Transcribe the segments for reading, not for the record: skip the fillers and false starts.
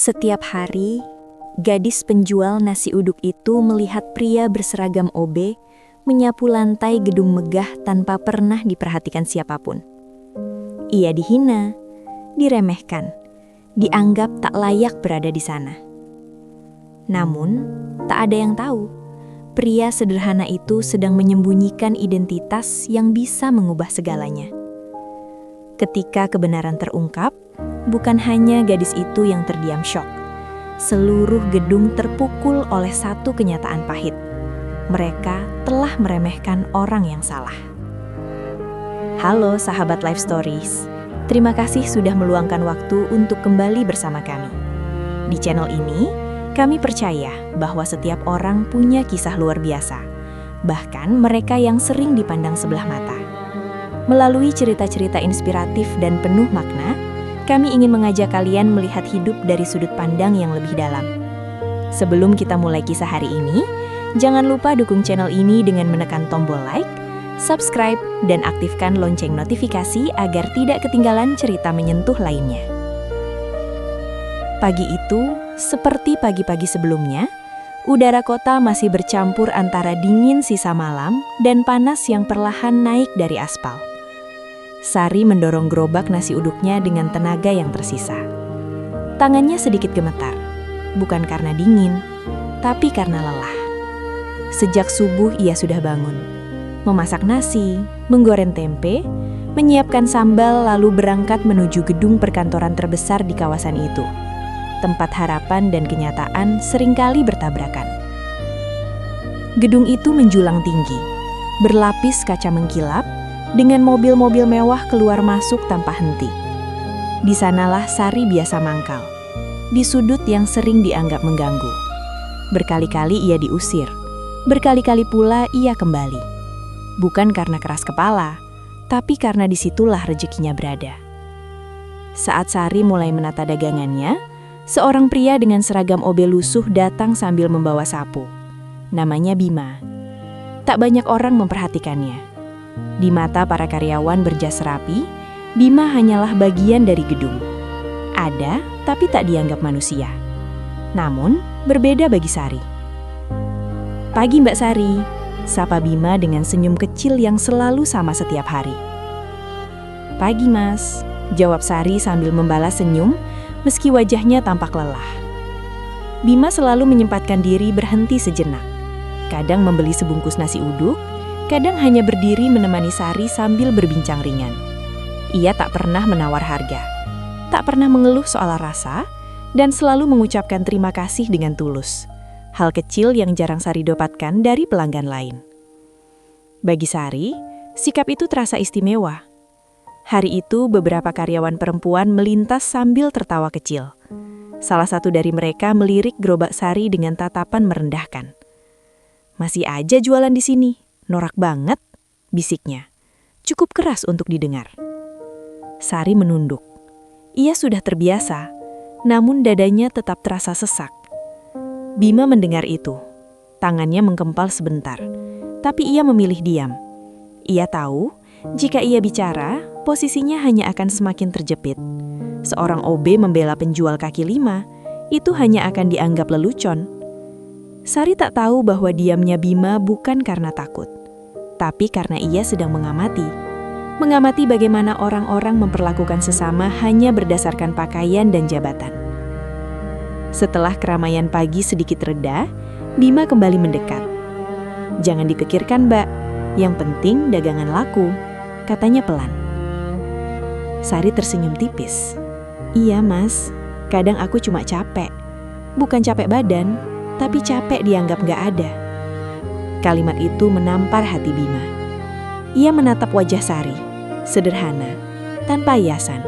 Setiap hari, gadis penjual nasi uduk itu melihat pria berseragam OB menyapu lantai gedung megah tanpa pernah diperhatikan siapapun. Ia dihina, diremehkan, dianggap tak layak berada di sana. Namun, tak ada yang tahu, pria sederhana itu sedang menyembunyikan identitas yang bisa mengubah segalanya. Ketika kebenaran terungkap, bukan hanya gadis itu yang terdiam syok. Seluruh gedung terpukul oleh satu kenyataan pahit. Mereka telah meremehkan orang yang salah. Halo sahabat Life Stories, terima kasih sudah meluangkan waktu untuk kembali bersama kami. Di channel ini, kami percaya bahwa setiap orang punya kisah luar biasa, bahkan mereka yang sering dipandang sebelah mata. Melalui cerita-cerita inspiratif dan penuh makna, kami ingin mengajak kalian melihat hidup dari sudut pandang yang lebih dalam. Sebelum kita mulai kisah hari ini, jangan lupa dukung channel ini dengan menekan tombol like, subscribe, dan aktifkan lonceng notifikasi agar tidak ketinggalan cerita menyentuh lainnya. Pagi itu, seperti pagi-pagi sebelumnya, udara kota masih bercampur antara dingin sisa malam dan panas yang perlahan naik dari aspal. Sari mendorong gerobak nasi uduknya dengan tenaga yang tersisa. Tangannya sedikit gemetar, bukan karena dingin, tapi karena lelah. Sejak subuh ia sudah bangun, memasak nasi, menggoreng tempe, menyiapkan sambal lalu berangkat menuju gedung perkantoran terbesar di kawasan itu. Tempat harapan dan kenyataan seringkali bertabrakan. Gedung itu menjulang tinggi, berlapis kaca mengkilap, dengan mobil-mobil mewah keluar masuk tanpa henti. Di sanalah Sari biasa mangkal, di sudut yang sering dianggap mengganggu. Berkali-kali ia diusir, berkali-kali pula ia kembali. Bukan karena keras kepala, tapi karena disitulah rezekinya berada. Saat Sari mulai menata dagangannya, seorang pria dengan seragam OB lusuh datang sambil membawa sapu. Namanya Bima. Tak banyak orang memperhatikannya. Di mata para karyawan berjas rapi, Bima hanyalah bagian dari gedung. Ada, tapi tak dianggap manusia. Namun, berbeda bagi Sari. "Pagi Mbak Sari," sapa Bima dengan senyum kecil yang selalu sama setiap hari. "Pagi Mas," jawab Sari sambil membalas senyum, meski wajahnya tampak lelah. Bima selalu menyempatkan diri berhenti sejenak. Kadang membeli sebungkus nasi uduk, kadang hanya berdiri menemani Sari sambil berbincang ringan. Ia tak pernah menawar harga, tak pernah mengeluh soal rasa, dan selalu mengucapkan terima kasih dengan tulus. Hal kecil yang jarang Sari dapatkan dari pelanggan lain. Bagi Sari, sikap itu terasa istimewa. Hari itu beberapa karyawan perempuan melintas sambil tertawa kecil. Salah satu dari mereka melirik gerobak Sari dengan tatapan merendahkan. "Masih aja jualan di sini. Norak banget," bisiknya. Cukup keras untuk didengar. Sari menunduk. Ia sudah terbiasa, namun dadanya tetap terasa sesak. Bima mendengar itu. Tangannya mengkempal sebentar, tapi ia memilih diam. Ia tahu, jika ia bicara, posisinya hanya akan semakin terjepit. Seorang OB membela penjual kaki lima, itu hanya akan dianggap lelucon. Sari tak tahu bahwa diamnya Bima bukan karena takut, tapi karena ia sedang mengamati bagaimana orang-orang memperlakukan sesama hanya berdasarkan pakaian dan jabatan. Setelah keramaian pagi sedikit reda, Bima kembali mendekat. "Jangan dipikirkan Mbak, yang penting dagangan laku," katanya pelan. Sari tersenyum tipis. "Iya Mas, kadang aku cuma capek. Bukan capek badan, tapi capek dianggap gak ada." Kalimat itu menampar hati Bima. Ia menatap wajah Sari, sederhana, tanpa hiasan,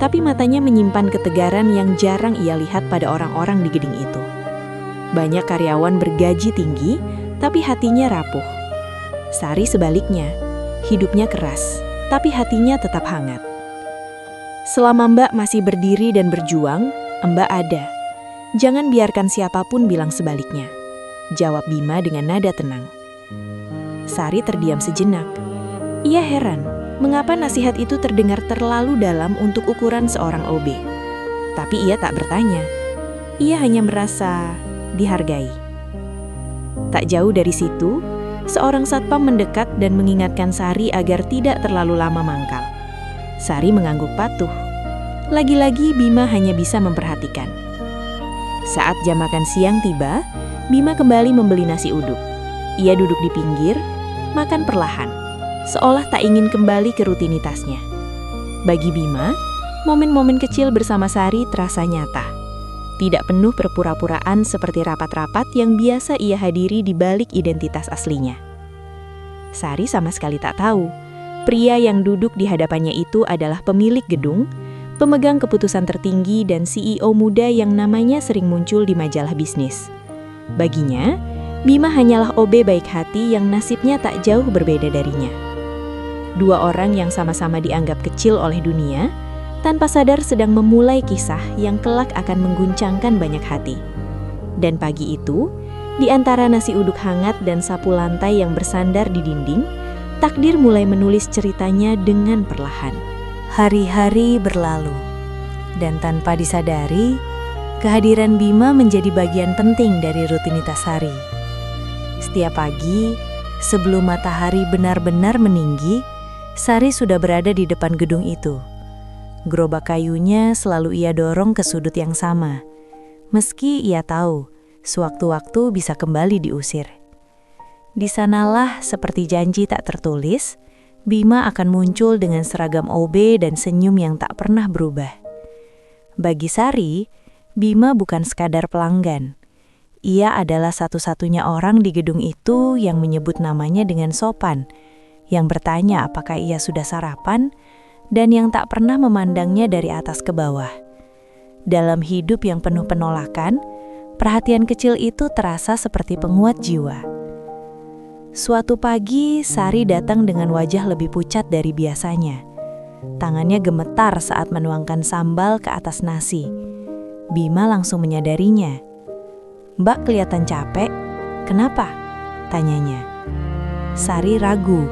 tapi matanya menyimpan ketegaran yang jarang ia lihat pada orang-orang di gedung itu. Banyak karyawan bergaji tinggi, tapi hatinya rapuh. Sari sebaliknya, hidupnya keras, tapi hatinya tetap hangat. "Selama Mbak masih berdiri dan berjuang, Mbak ada. Jangan biarkan siapapun bilang sebaliknya," jawab Bima dengan nada tenang. Sari terdiam sejenak. Ia heran, mengapa nasihat itu terdengar terlalu dalam untuk ukuran seorang OB. Tapi ia tak bertanya. Ia hanya merasa dihargai. Tak jauh dari situ, seorang satpam mendekat dan mengingatkan Sari agar tidak terlalu lama mangkal. Sari mengangguk patuh. Lagi-lagi Bima hanya bisa memperhatikan. Saat jam makan siang tiba, Bima kembali membeli nasi uduk. Ia duduk di pinggir, makan perlahan, seolah tak ingin kembali ke rutinitasnya. Bagi Bima, momen-momen kecil bersama Sari terasa nyata. Tidak penuh perpura-puraan seperti rapat-rapat yang biasa ia hadiri di balik identitas aslinya. Sari sama sekali tak tahu, pria yang duduk di hadapannya itu adalah pemilik gedung, pemegang keputusan tertinggi dan CEO muda yang namanya sering muncul di majalah bisnis. Baginya, Bima hanyalah OB baik hati yang nasibnya tak jauh berbeda darinya. Dua orang yang sama-sama dianggap kecil oleh dunia, tanpa sadar sedang memulai kisah yang kelak akan mengguncangkan banyak hati. Dan pagi itu, di antara nasi uduk hangat dan sapu lantai yang bersandar di dinding, takdir mulai menulis ceritanya dengan perlahan. Hari-hari berlalu, dan tanpa disadari, kehadiran Bima menjadi bagian penting dari rutinitas Sari. Setiap pagi, sebelum matahari benar-benar meninggi, Sari sudah berada di depan gedung itu. Gerobak kayunya selalu ia dorong ke sudut yang sama, meski ia tahu sewaktu-waktu bisa kembali diusir. Di sanalah, seperti janji tak tertulis, Bima akan muncul dengan seragam OB dan senyum yang tak pernah berubah. Bagi Sari, Bima bukan sekadar pelanggan. Ia adalah satu-satunya orang di gedung itu yang menyebut namanya dengan sopan, yang bertanya apakah ia sudah sarapan, dan yang tak pernah memandangnya dari atas ke bawah. Dalam hidup yang penuh penolakan, perhatian kecil itu terasa seperti penguat jiwa. Suatu pagi, Sari datang dengan wajah lebih pucat dari biasanya. Tangannya gemetar saat menuangkan sambal ke atas nasi. Bima langsung menyadarinya. "Mbak kelihatan capek, kenapa?" tanyanya. Sari ragu,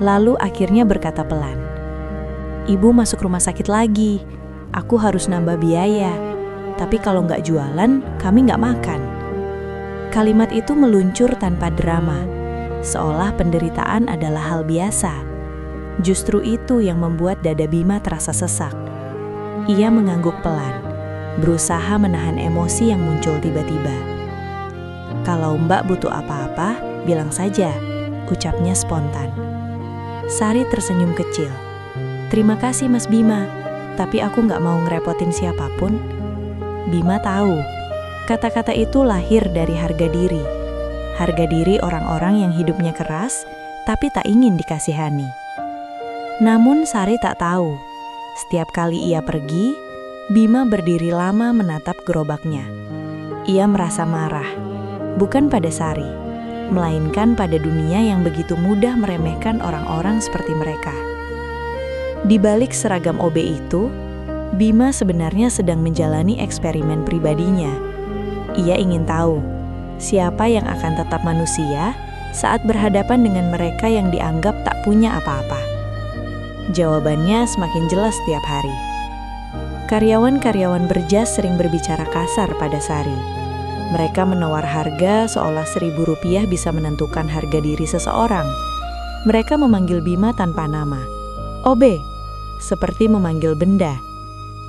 lalu akhirnya berkata pelan, "Ibu masuk rumah sakit lagi. Aku harus nambah biaya. Tapi kalau nggak jualan, kami nggak makan." Kalimat itu meluncur tanpa drama, seolah penderitaan adalah hal biasa. Justru itu yang membuat dada Bima terasa sesak. Ia mengangguk pelan, berusaha menahan emosi yang muncul tiba-tiba. "Kalau Mbak butuh apa-apa, bilang saja," ucapnya spontan. Sari tersenyum kecil. "Terima kasih Mas Bima, tapi aku nggak mau ngerepotin siapapun." Bima tahu, kata-kata itu lahir dari harga diri. Harga diri orang-orang yang hidupnya keras, tapi tak ingin dikasihani. Namun Sari tak tahu, setiap kali ia pergi, Bima berdiri lama menatap gerobaknya. Ia merasa marah, bukan pada Sari, melainkan pada dunia yang begitu mudah meremehkan orang-orang seperti mereka. Di balik seragam OB itu, Bima sebenarnya sedang menjalani eksperimen pribadinya. Ia ingin tahu, siapa yang akan tetap manusia saat berhadapan dengan mereka yang dianggap tak punya apa-apa. Jawabannya semakin jelas setiap hari. Karyawan-karyawan berjas sering berbicara kasar pada Sari. Mereka menawar harga seolah Rp1.000 bisa menentukan harga diri seseorang. Mereka memanggil Bima tanpa nama. "OB," seperti memanggil benda.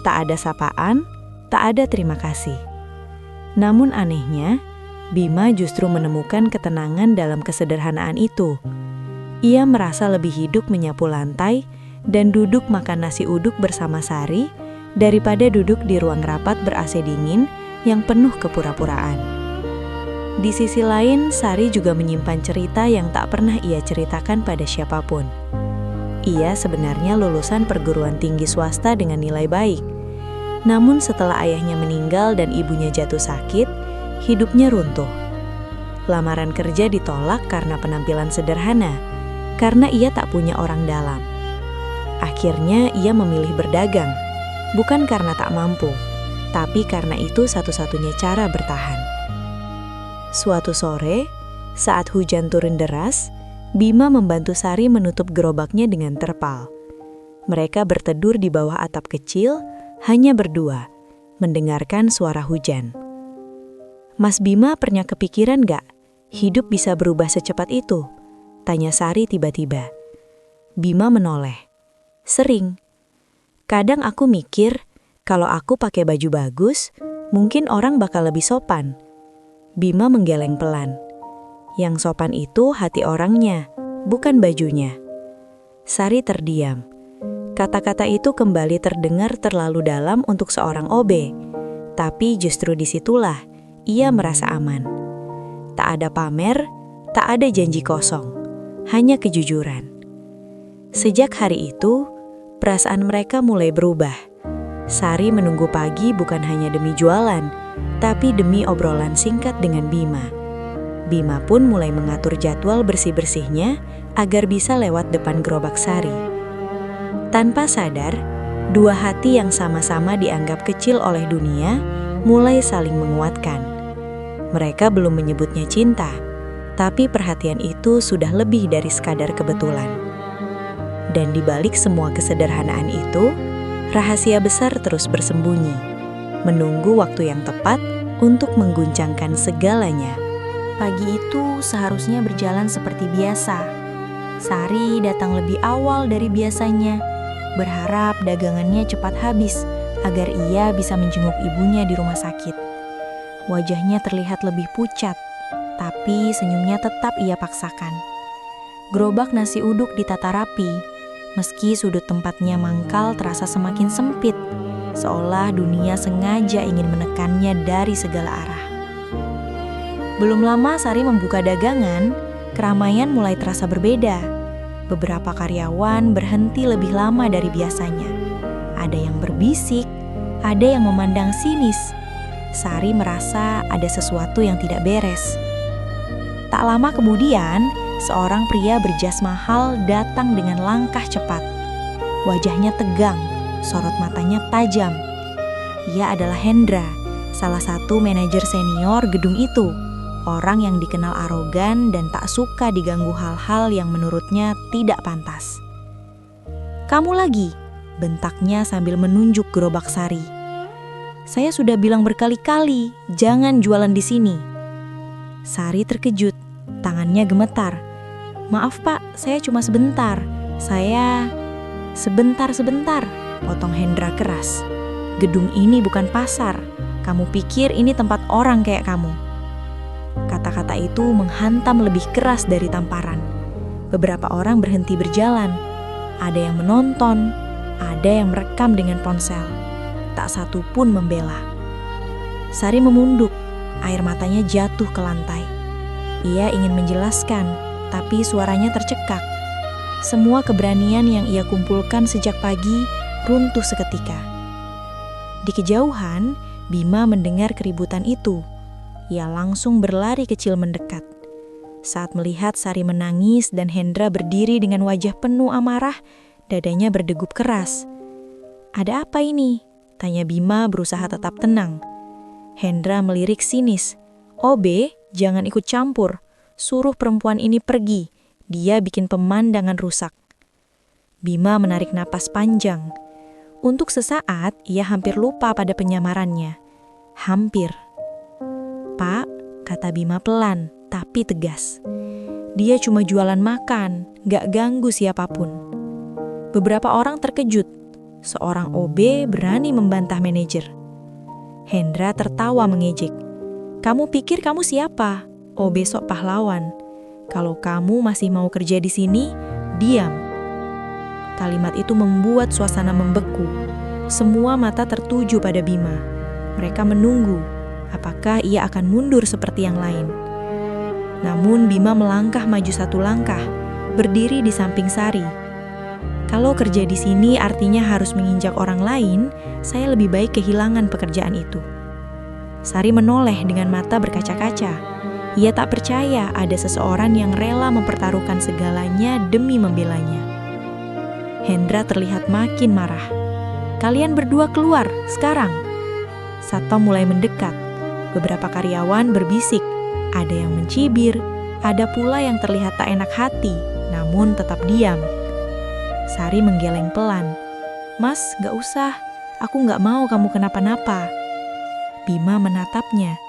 Tak ada sapaan, tak ada terima kasih. Namun anehnya, Bima justru menemukan ketenangan dalam kesederhanaan itu. Ia merasa lebih hidup menyapu lantai dan duduk makan nasi uduk bersama Sari daripada duduk di ruang rapat ber-AC dingin yang penuh kepura-puraan. Di sisi lain, Sari juga menyimpan cerita yang tak pernah ia ceritakan pada siapapun. Ia sebenarnya lulusan perguruan tinggi swasta dengan nilai baik. Namun setelah ayahnya meninggal dan ibunya jatuh sakit, hidupnya runtuh. Lamaran kerja ditolak karena penampilan sederhana, karena ia tak punya orang dalam. Akhirnya ia memilih berdagang, bukan karena tak mampu, tapi karena itu satu-satunya cara bertahan. Suatu sore, saat hujan turun deras, Bima membantu Sari menutup gerobaknya dengan terpal. Mereka bertedur di bawah atap kecil, hanya berdua, mendengarkan suara hujan. Mas Bima pernah kepikiran gak hidup bisa berubah secepat itu? Tanya Sari tiba-tiba. Bima menoleh. Sering. Kadang aku mikir, kalau aku pakai baju bagus, mungkin orang bakal lebih sopan. Bima menggeleng pelan. Yang sopan itu hati orangnya, bukan bajunya. Sari terdiam. Kata-kata itu kembali terdengar terlalu dalam untuk seorang OB. Tapi justru disitulah ia merasa aman. Tak ada pamer, tak ada janji kosong, hanya kejujuran. Sejak hari itu, perasaan mereka mulai berubah. Sari menunggu pagi bukan hanya demi jualan, tapi demi obrolan singkat dengan Bima. Bima pun mulai mengatur jadwal bersih-bersihnya agar bisa lewat depan gerobak Sari. Tanpa sadar, dua hati yang sama-sama dianggap kecil oleh dunia mulai saling menguatkan. Mereka belum menyebutnya cinta, tapi perhatian itu sudah lebih dari sekadar kebetulan. Dan di balik semua kesederhanaan itu, rahasia besar terus bersembunyi, menunggu waktu yang tepat untuk mengguncangkan segalanya. Pagi itu seharusnya berjalan seperti biasa. Sari datang lebih awal dari biasanya, berharap dagangannya cepat habis agar ia bisa menjenguk ibunya di rumah sakit. Wajahnya terlihat lebih pucat, tapi senyumnya tetap ia paksakan. Gerobak nasi uduk ditata rapi, meski sudut tempatnya mangkal terasa semakin sempit, seolah dunia sengaja ingin menekannya dari segala arah. Belum lama Sari membuka dagangan, keramaian mulai terasa berbeda. Beberapa karyawan berhenti lebih lama dari biasanya. Ada yang berbisik, ada yang memandang sinis. Sari merasa ada sesuatu yang tidak beres. Tak lama kemudian, seorang pria berjas mahal datang dengan langkah cepat. Wajahnya tegang, sorot matanya tajam. Ia adalah Hendra, salah satu manajer senior gedung itu. Orang yang dikenal arogan dan tak suka diganggu hal-hal yang menurutnya tidak pantas. "Kamu lagi?" bentaknya sambil menunjuk gerobak Sari. "Saya sudah bilang berkali-kali, jangan jualan di sini." Sari terkejut, tangannya gemetar. "Maaf Pak, saya cuma sebentar. Sebentar, potong Hendra keras. "Gedung ini bukan pasar. Kamu pikir ini tempat orang kayak kamu?" Kata-kata itu menghantam lebih keras dari tamparan. Beberapa orang berhenti berjalan. Ada yang menonton, ada yang merekam dengan ponsel. Tak satu pun membela. Sari memunduk, air matanya jatuh ke lantai. Ia ingin menjelaskan, tapi suaranya tercekak. Semua keberanian yang ia kumpulkan sejak pagi runtuh seketika. Di kejauhan, Bima mendengar keributan itu. Ia langsung berlari kecil mendekat. Saat melihat Sari menangis dan Hendra berdiri dengan wajah penuh amarah, dadanya berdegup keras. "Ada apa ini?" tanya Bima berusaha tetap tenang. Hendra melirik sinis. "OB, jangan ikut campur. Suruh perempuan ini pergi. Dia bikin pemandangan rusak." Bima menarik napas panjang. Untuk sesaat, ia hampir lupa pada penyamarannya. Hampir. "Pak," kata Bima pelan, tapi tegas. "Dia cuma jualan makan, gak ganggu siapapun." Beberapa orang terkejut. Seorang OB berani membantah manajer. Hendra tertawa mengejek. "Kamu pikir kamu siapa? OB sok pahlawan. Kalau kamu masih mau kerja di sini, diam." Kalimat itu membuat suasana membeku. Semua mata tertuju pada Bima. Mereka menunggu, apakah ia akan mundur seperti yang lain. Namun Bima melangkah maju satu langkah, berdiri di samping Sari. "Kalau kerja di sini artinya harus menginjak orang lain, saya lebih baik kehilangan pekerjaan itu." Sari menoleh dengan mata berkaca-kaca. Ia tak percaya ada seseorang yang rela mempertaruhkan segalanya demi membelanya. Hendra terlihat makin marah. "Kalian berdua keluar, sekarang." Satpam mulai mendekat. Beberapa karyawan berbisik. Ada yang mencibir, ada pula yang terlihat tak enak hati, namun tetap diam. Sari menggeleng pelan. "Mas, gak usah. Aku gak mau kamu kenapa-napa." Bima menatapnya.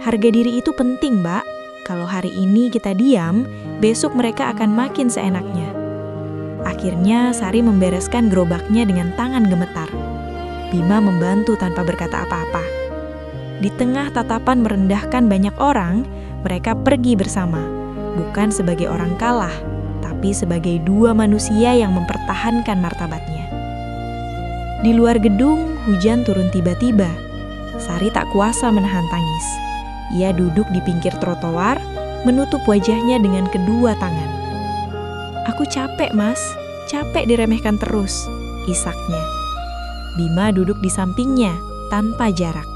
Harga diri itu penting, Mbak. Kalau hari ini kita diam, besok mereka akan makin seenaknya. Akhirnya Sari membereskan gerobaknya dengan tangan gemetar. Bima membantu tanpa berkata apa-apa. Di tengah tatapan merendahkan banyak orang, mereka pergi bersama, bukan sebagai orang kalah, tapi sebagai dua manusia yang mempertahankan martabatnya. Di luar gedung, hujan turun tiba-tiba. Sari tak kuasa menahan tangis. Ia duduk di pinggir trotoar, menutup wajahnya dengan kedua tangan. "Aku capek, Mas. Capek diremehkan terus," isaknya. Bima duduk di sampingnya, tanpa jarak.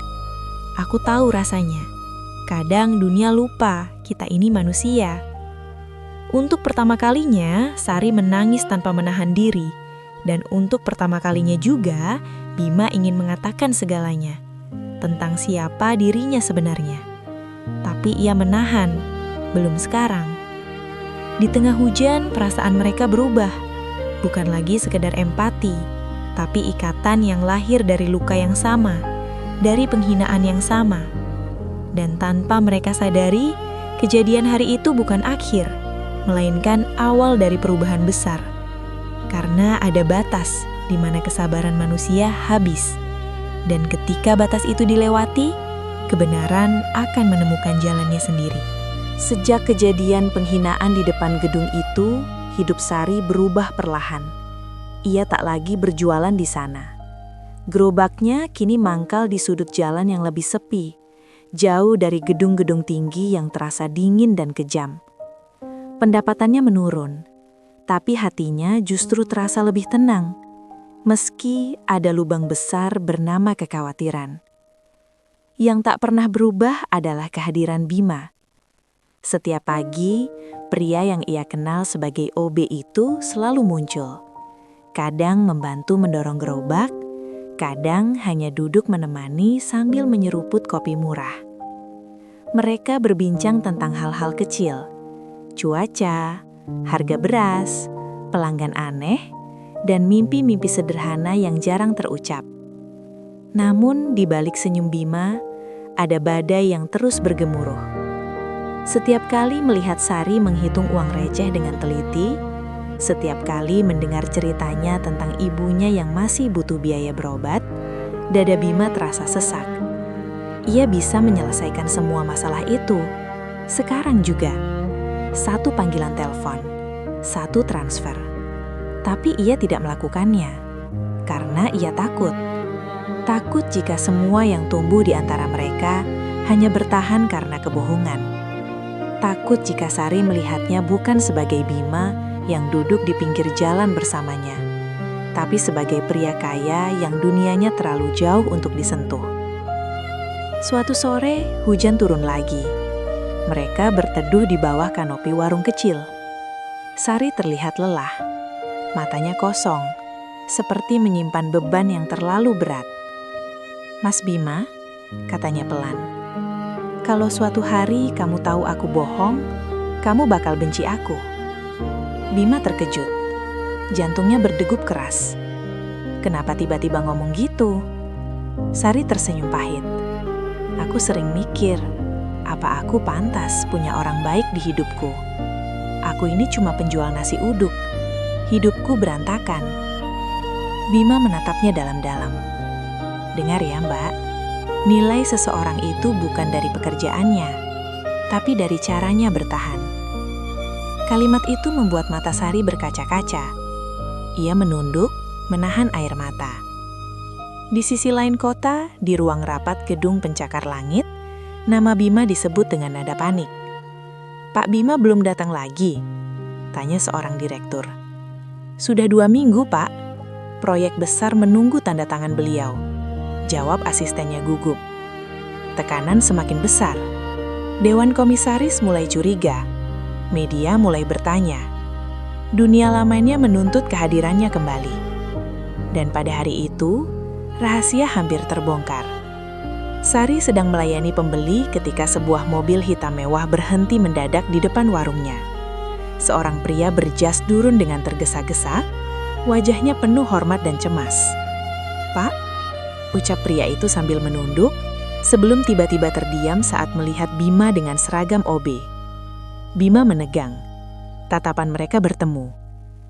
"Aku tahu rasanya. Kadang dunia lupa, kita ini manusia." Untuk pertama kalinya, Sari menangis tanpa menahan diri. Dan untuk pertama kalinya juga, Bima ingin mengatakan segalanya. Tentang siapa dirinya sebenarnya. Tapi ia menahan, belum sekarang. Di tengah hujan, perasaan mereka berubah. Bukan lagi sekedar empati, tapi ikatan yang lahir dari luka yang sama, dari penghinaan yang sama. Dan tanpa mereka sadari, kejadian hari itu bukan akhir, melainkan awal dari perubahan besar. Karena ada batas di mana kesabaran manusia habis. Dan ketika batas itu dilewati, kebenaran akan menemukan jalannya sendiri. Sejak kejadian penghinaan di depan gedung itu, hidup Sari berubah perlahan. Ia tak lagi berjualan di sana. Gerobaknya kini mangkal di sudut jalan yang lebih sepi, jauh dari gedung-gedung tinggi yang terasa dingin dan kejam. Pendapatannya menurun, tapi hatinya justru terasa lebih tenang, meski ada lubang besar bernama kekhawatiran. Yang tak pernah berubah adalah kehadiran Bima. Setiap pagi, pria yang ia kenal sebagai OB itu selalu muncul. Kadang membantu mendorong gerobak, kadang hanya duduk menemani sambil menyeruput kopi murah. Mereka berbincang tentang hal-hal kecil, cuaca, harga beras, pelanggan aneh, dan mimpi-mimpi sederhana yang jarang terucap. Namun di balik senyum Bima, ada badai yang terus bergemuruh. Setiap kali melihat Sari menghitung uang receh dengan teliti, setiap kali mendengar ceritanya tentang ibunya yang masih butuh biaya berobat, dada Bima terasa sesak. Ia bisa menyelesaikan semua masalah itu, sekarang juga. Satu panggilan telepon, satu transfer. Tapi ia tidak melakukannya, karena ia takut. Takut jika semua yang tumbuh di antara mereka hanya bertahan karena kebohongan. Takut jika Sari melihatnya bukan sebagai Bima yang duduk di pinggir jalan bersamanya, tapi sebagai pria kaya yang dunianya terlalu jauh untuk disentuh. Suatu sore, hujan turun lagi. Mereka berteduh di bawah kanopi warung kecil. Sari terlihat lelah. Matanya kosong, seperti menyimpan beban yang terlalu berat. "Mas Bima," katanya pelan, "kalau suatu hari kamu tahu aku bohong, kamu bakal benci aku." Bima terkejut. Jantungnya berdegup keras. Kenapa tiba-tiba ngomong gitu? Sari tersenyum pahit. "Aku sering mikir, apa aku pantas punya orang baik di hidupku? Aku ini cuma penjual nasi uduk. Hidupku berantakan." Bima menatapnya dalam-dalam. "Dengar ya, Mbak, nilai seseorang itu bukan dari pekerjaannya, tapi dari caranya bertahan." Kalimat itu membuat mata Sari berkaca-kaca. Ia menunduk, menahan air mata. Di sisi lain kota, di ruang rapat gedung pencakar langit, nama Bima disebut dengan nada panik. "Pak Bima belum datang lagi?" tanya seorang direktur. "Sudah 2 minggu, Pak. Proyek besar menunggu tanda tangan beliau," jawab asistennya gugup. Tekanan semakin besar. Dewan komisaris mulai curiga. Media mulai bertanya. Dunia lamanya menuntut kehadirannya kembali. Dan pada hari itu, rahasia hampir terbongkar. Sari sedang melayani pembeli ketika sebuah mobil hitam mewah berhenti mendadak di depan warungnya. Seorang pria berjas turun dengan tergesa-gesa, wajahnya penuh hormat dan cemas. "Pak," ucap pria itu sambil menunduk, sebelum tiba-tiba terdiam saat melihat Bima dengan seragam OB. Bima menegang. Tatapan mereka bertemu.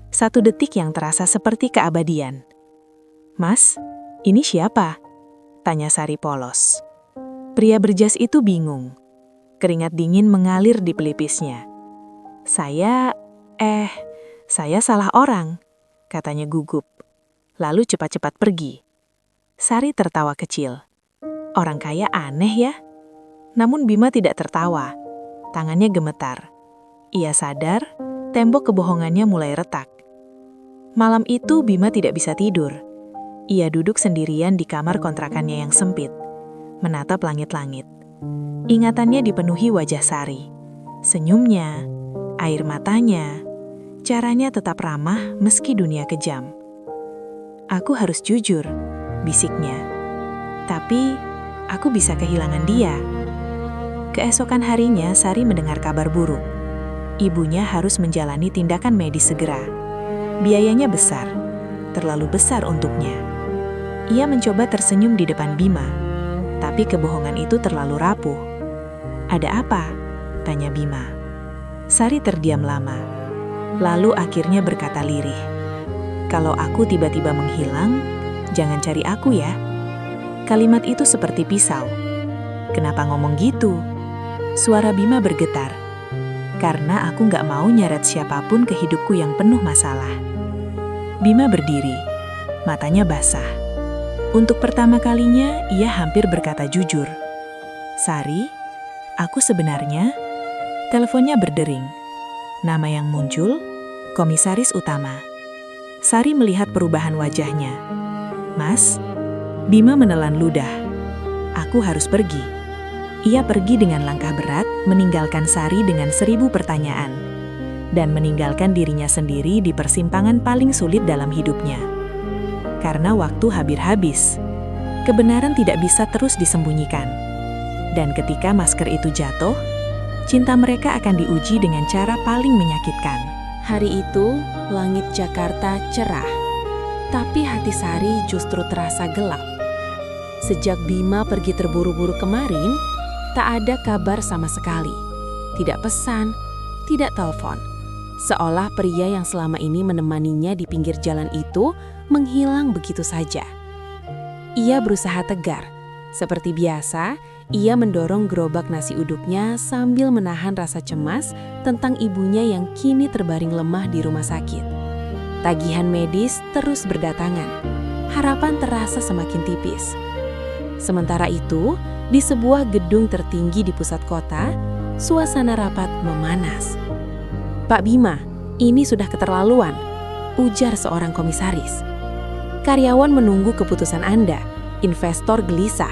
1 detik yang terasa seperti keabadian. "Mas, ini siapa?" tanya Sari polos. Pria berjas itu bingung. Keringat dingin mengalir di pelipisnya. Saya salah orang," katanya gugup. Lalu cepat-cepat pergi. Sari tertawa kecil. Orang kaya aneh ya? Namun Bima tidak tertawa. Tangannya gemetar. Ia sadar, tembok kebohongannya mulai retak. Malam itu Bima tidak bisa tidur. Ia duduk sendirian di kamar kontrakannya yang sempit, menatap langit-langit. Ingatannya dipenuhi wajah Sari. Senyumnya, air matanya, caranya tetap ramah meski dunia kejam. "Aku harus jujur," bisiknya. "Tapi, aku bisa kehilangan dia." Keesokan harinya, Sari mendengar kabar buruk. Ibunya harus menjalani tindakan medis segera. Biayanya besar, terlalu besar untuknya. Ia mencoba tersenyum di depan Bima, tapi kebohongan itu terlalu rapuh. "Ada apa?" tanya Bima. Sari terdiam lama, lalu akhirnya berkata lirih, "Kalau aku tiba-tiba menghilang, jangan cari aku ya." Kalimat itu seperti pisau. "Kenapa ngomong gitu?" Suara Bima bergetar. "Karena aku nggak mau nyeret siapapun ke hidupku yang penuh masalah." Bima berdiri, matanya basah. Untuk pertama kalinya, ia hampir berkata jujur. "Sari, aku sebenarnya..." Teleponnya berdering. Nama yang muncul, Komisaris Utama. Sari melihat perubahan wajahnya. "Mas?" Bima menelan ludah. "Aku harus pergi." Ia pergi dengan langkah berat, meninggalkan Sari dengan 1000 pertanyaan, dan meninggalkan dirinya sendiri di persimpangan paling sulit dalam hidupnya. Karena waktu hampir habis, kebenaran tidak bisa terus disembunyikan. Dan ketika masker itu jatuh, cinta mereka akan diuji dengan cara paling menyakitkan. Hari itu, langit Jakarta cerah, tapi hati Sari justru terasa gelap. Sejak Bima pergi terburu-buru kemarin, tak ada kabar sama sekali. Tidak pesan, tidak telepon. Seolah pria yang selama ini menemaninya di pinggir jalan itu menghilang begitu saja. Ia berusaha tegar. Seperti biasa, ia mendorong gerobak nasi uduknya sambil menahan rasa cemas tentang ibunya yang kini terbaring lemah di rumah sakit. Tagihan medis terus berdatangan. Harapan terasa semakin tipis. Sementara itu, di sebuah gedung tertinggi di pusat kota, suasana rapat memanas. "Pak Bima, ini sudah keterlaluan," ujar seorang komisaris. "Karyawan menunggu keputusan Anda, investor gelisah.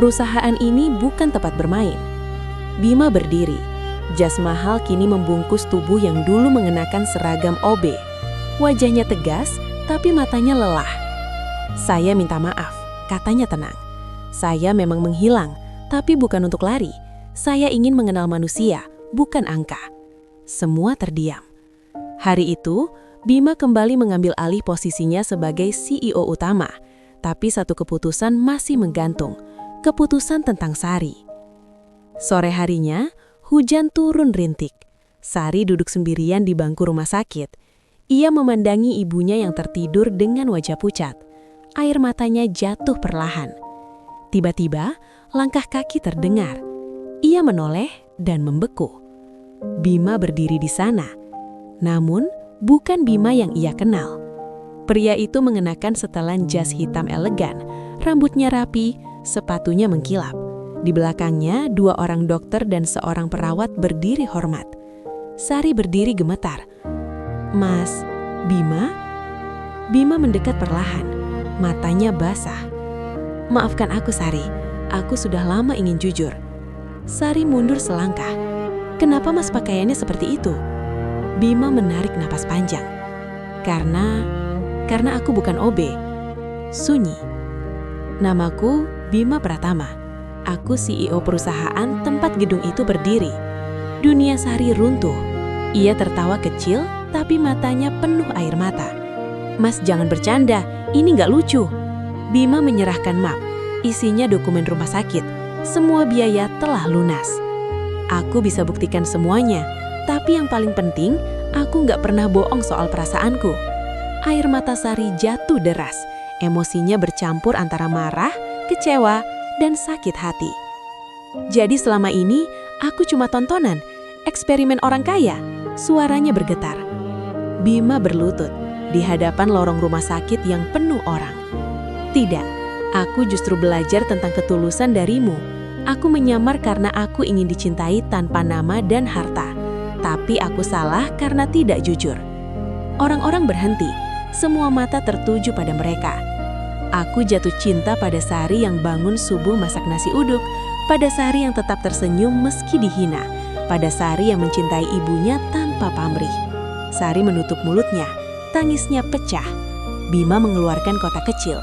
Perusahaan ini bukan tempat bermain." Bima berdiri. Jas mahal kini membungkus tubuh yang dulu mengenakan seragam OB. Wajahnya tegas, tapi matanya lelah. "Saya minta maaf," katanya tenang. "Saya memang menghilang, tapi bukan untuk lari. Saya ingin mengenal manusia, bukan angka." Semua terdiam. Hari itu, Bima kembali mengambil alih posisinya sebagai CEO utama, tapi satu keputusan masih menggantung, keputusan tentang Sari. Sore harinya, hujan turun rintik. Sari duduk sendirian di bangku rumah sakit. Ia memandangi ibunya yang tertidur dengan wajah pucat. Air matanya jatuh perlahan. Tiba-tiba, langkah kaki terdengar. Ia menoleh dan membeku. Bima berdiri di sana. Namun, bukan Bima yang ia kenal. Pria itu mengenakan setelan jas hitam elegan, rambutnya rapi, sepatunya mengkilap. Di belakangnya, 2 orang dokter dan seorang perawat berdiri hormat. Sari berdiri gemetar. "Mas, Bima?" Bima mendekat perlahan, matanya basah. "Maafkan aku, Sari. Aku sudah lama ingin jujur." Sari mundur selangkah. "Kenapa mas pakaiannya seperti itu?" Bima menarik napas panjang. Karena aku bukan OB." Sunyi. "Namaku Bima Pratama. Aku CEO perusahaan tempat gedung itu berdiri." Dunia Sari runtuh. Ia tertawa kecil, tapi matanya penuh air mata. "Mas, jangan bercanda. Ini nggak lucu." Bima menyerahkan map. Isinya dokumen rumah sakit. Semua biaya telah lunas. Aku bisa buktikan semuanya, tapi yang paling penting, aku nggak pernah bohong soal perasaanku. Air mata Sari jatuh deras, emosinya bercampur antara marah, kecewa, dan sakit hati. Jadi selama ini, aku cuma tontonan, eksperimen orang kaya. Suaranya bergetar. Bima berlutut di hadapan lorong rumah sakit yang penuh orang. Tidak, aku justru belajar tentang ketulusan darimu. Aku menyamar karena aku ingin dicintai tanpa nama dan harta. Tapi aku salah karena tidak jujur. Orang-orang berhenti, semua mata tertuju pada mereka. Aku jatuh cinta pada Sari yang bangun subuh masak nasi uduk, pada Sari yang tetap tersenyum meski dihina, pada Sari yang mencintai ibunya tanpa pamrih. Sari menutup mulutnya, tangisnya pecah. Bima mengeluarkan kotak kecil.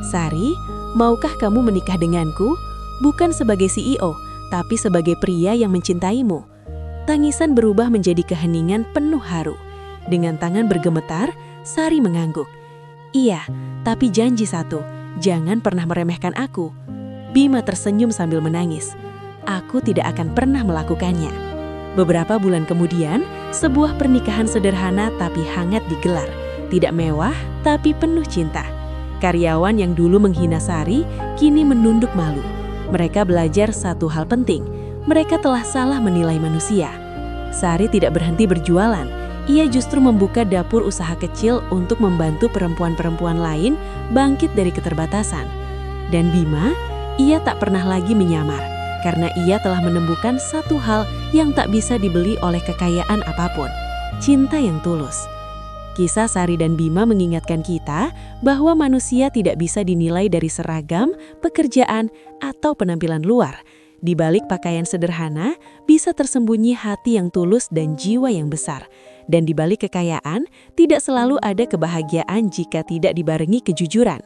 Sari, maukah kamu menikah denganku? Bukan sebagai CEO, tapi sebagai pria yang mencintaimu. Tangisan berubah menjadi keheningan penuh haru. Dengan tangan bergemetar, Sari mengangguk. Iya, tapi janji satu, jangan pernah meremehkan aku. Bima tersenyum sambil menangis. Aku tidak akan pernah melakukannya. Beberapa bulan kemudian, sebuah pernikahan sederhana tapi hangat digelar. Tidak mewah, tapi penuh cinta. Karyawan yang dulu menghina Sari, kini menunduk malu. Mereka belajar satu hal penting. Mereka telah salah menilai manusia. Sari tidak berhenti berjualan. Ia justru membuka dapur usaha kecil untuk membantu perempuan-perempuan lain bangkit dari keterbatasan. Dan Bima, ia tak pernah lagi menyamar. Karena ia telah menemukan satu hal yang tak bisa dibeli oleh kekayaan apapun, cinta yang tulus. Kisah Sari dan Bima mengingatkan kita bahwa manusia tidak bisa dinilai dari seragam, pekerjaan, atau penampilan luar. Di balik pakaian sederhana, bisa tersembunyi hati yang tulus dan jiwa yang besar. Dan di balik kekayaan, tidak selalu ada kebahagiaan jika tidak dibarengi kejujuran.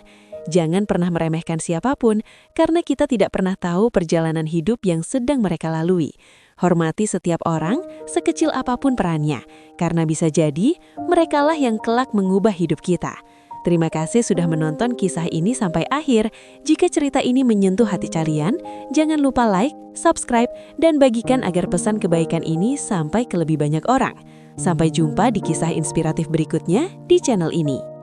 Jangan pernah meremehkan siapapun, karena kita tidak pernah tahu perjalanan hidup yang sedang mereka lalui. Hormati setiap orang, sekecil apapun perannya, karena bisa jadi merekalah yang kelak mengubah hidup kita. Terima kasih sudah menonton kisah ini sampai akhir. Jika cerita ini menyentuh hati kalian, jangan lupa like, subscribe, dan bagikan agar pesan kebaikan ini sampai ke lebih banyak orang. Sampai jumpa di kisah inspiratif berikutnya di channel ini.